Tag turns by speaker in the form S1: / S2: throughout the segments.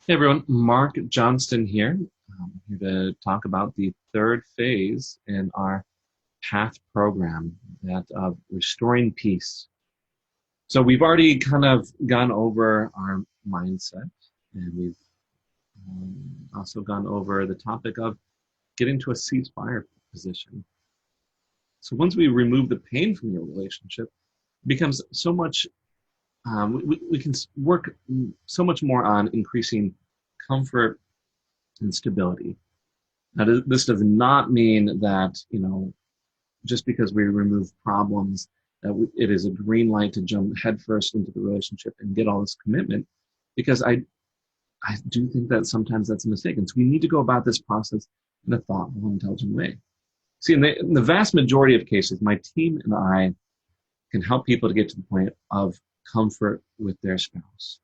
S1: Hey everyone, Mark Johnston here. Here to talk about the third phase in our PATH program, that of restoring peace. So we've already kind of gone over our mindset, and we've also gone over the topic of getting to a ceasefire position. So once we remove the pain from your relationship, it becomes so much, we can work so much more on increasing comfort and stability. Now, this does not mean that, just because we remove problems, that it is a green light to jump headfirst into the relationship and get all this commitment, because I do think that sometimes that's a mistake. And so we need to go about this process in a thoughtful, intelligent way. See, in the vast majority of cases, my team and I can help people to get to the point of comfort with their spouse.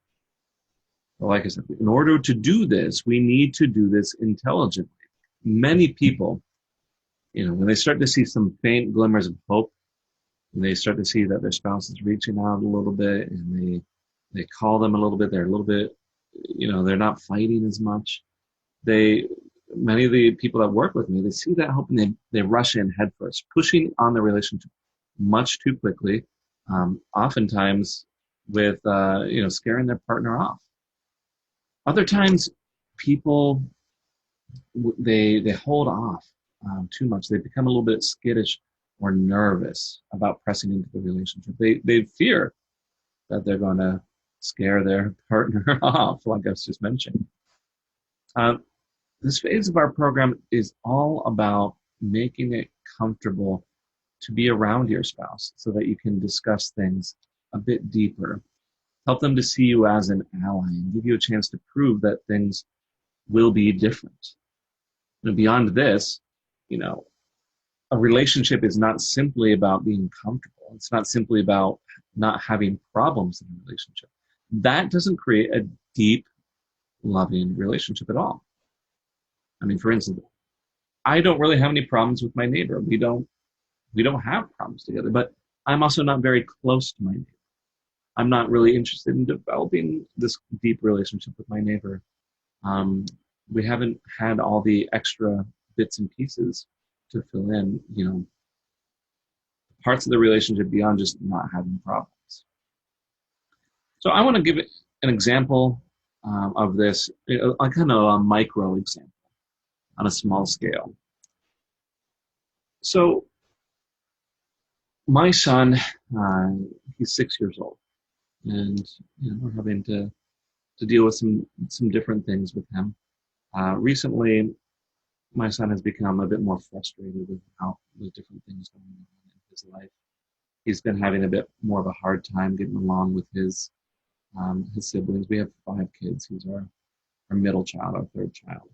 S1: But like I said, in order to do this, we need to do this intelligently. Many people, when they start to see some faint glimmers of hope, and they start to see that their spouse is reaching out a little bit, and they call them a little bit, they're a little bit, they're not fighting as much. They Many of the people that work with me, they see that hope and they rush in headfirst, pushing on the relationship much too quickly, oftentimes with scaring their partner off. Other times, people they hold off too much. They become a little bit skittish or nervous about pressing into the relationship. They fear that they're going to scare their partner off, like I was just mentioning. Uh, this phase of our program is all about making it comfortable to be around your spouse so that you can discuss things a bit deeper. Help them to see you as an ally and give you a chance to prove that things will be different. And beyond this, you know, a relationship is not simply about being comfortable. It's not simply about not having problems in a relationship. That doesn't create a deep, loving relationship at all. I mean, for instance, I don't really have any problems with my neighbor. We don't have problems together, but I'm also not very close to my neighbor. I'm not really interested in developing this deep relationship with my neighbor. Um, we haven't had all the extra bits and pieces to fill in, parts of the relationship beyond just not having problems. So I want to give an example of this, a kind of a micro example on a small scale. So my son, he's 6 years old, and we're having to deal with some different things with him. Recently, my son has become a bit more frustrated with different things going on in his life. He's been having a bit more of a hard time getting along with his siblings. We have 5 kids. He's our middle child, our third child.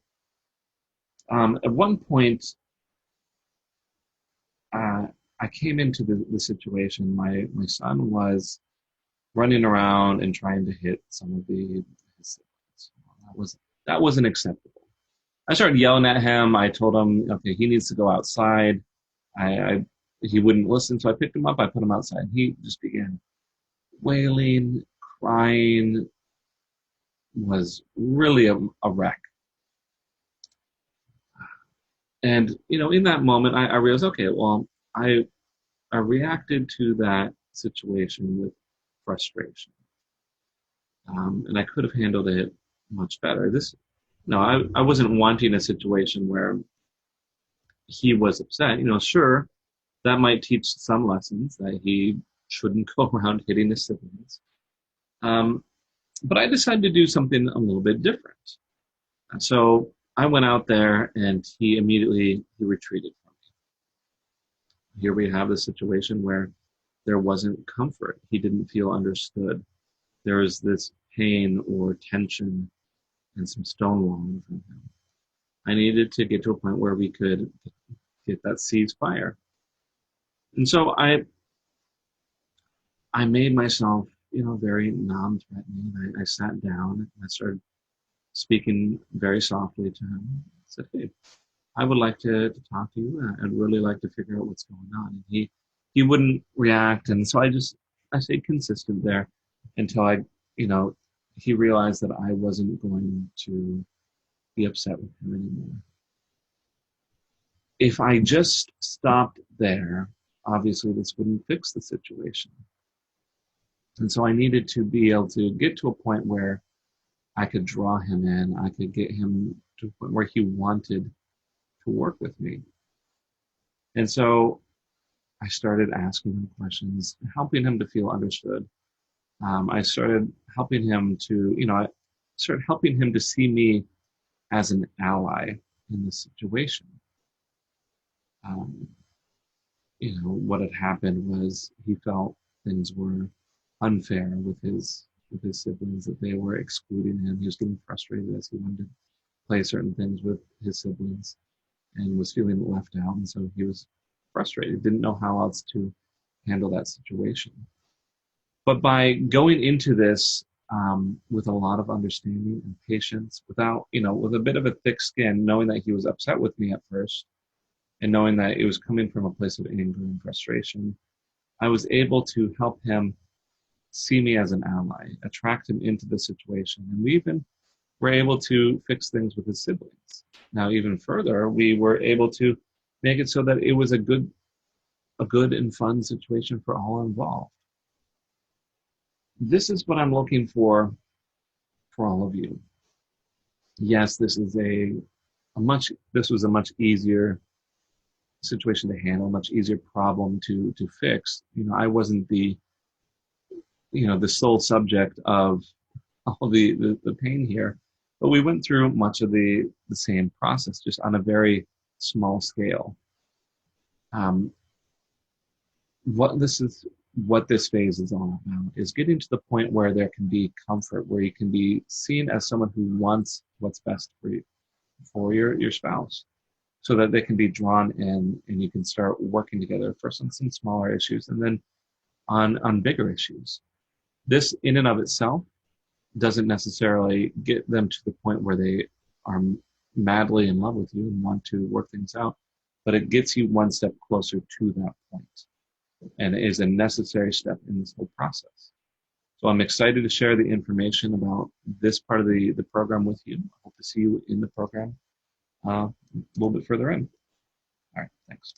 S1: At one point, I came into the situation. My son was running around and trying to hit some of his siblings. That wasn't acceptable. I started yelling at him. I told him, okay, he needs to go outside. I He wouldn't listen, so I picked him up. I put him outside. He just began wailing, crying, was really a wreck. And in that moment, I realized, okay, well, I reacted to that situation with frustration, and I could have handled it much better. No, I wasn't wanting a situation where he was upset. Sure, that might teach some lessons that he shouldn't go around hitting his siblings. Um, but I decided to do something a little bit different. So I went out there, and he immediately he retreated from me. Here we have the situation where there wasn't comfort. He didn't feel understood. There was this pain or tension and some stonewalling from him. I needed to get to a point where we could get that ceasefire. And so I made myself, very non-threatening. I sat down and I started speaking very softly to him. I said, "Hey, I would like to talk to you. I'd really like to figure out what's going on." And he wouldn't react, and so I stayed consistent there until you know, he realized that I wasn't going to be upset with him anymore. If I just stopped there, obviously this wouldn't fix the situation. And so I needed to be able to get to a point where I could draw him in. I could get him to a point where he wanted to work with me. And so I started asking him questions, helping him to feel understood. I started helping him to, I started helping him to see me as an ally in the situation. Um, what had happened was he felt things were unfair with his siblings, that they were excluding him. He was getting frustrated as he wanted to play certain things with his siblings and was feeling left out. And so he was frustrated, didn't know how else to handle that situation. But by going into this with a lot of understanding and patience, with a bit of a thick skin, knowing that he was upset with me at first, and knowing that it was coming from a place of anger and frustration, I was able to help him see me as an ally, attract him into the situation. And we even were able to fix things with his siblings. Now, even further, we were able to make it so that it was a good and fun situation for all involved. This is what I'm looking for all of you. Yes, this was a much easier situation to handle, much easier problem to fix. I wasn't the sole subject of all the pain here, but we went through much of the same process, just on a very small scale. Um, what this phase is all about is getting to the point where there can be comfort, where you can be seen as someone who wants what's best for you, for your spouse, so that they can be drawn in and you can start working together first on some smaller issues and then on bigger issues. This in and of itself doesn't necessarily get them to the point where they are madly in love with you and want to work things out, but it gets you one step closer to that point, and it is a necessary step in this whole process. So I'm excited to share the information about this part of the program with you. I hope to see you in the program a little bit further in. All right, thanks.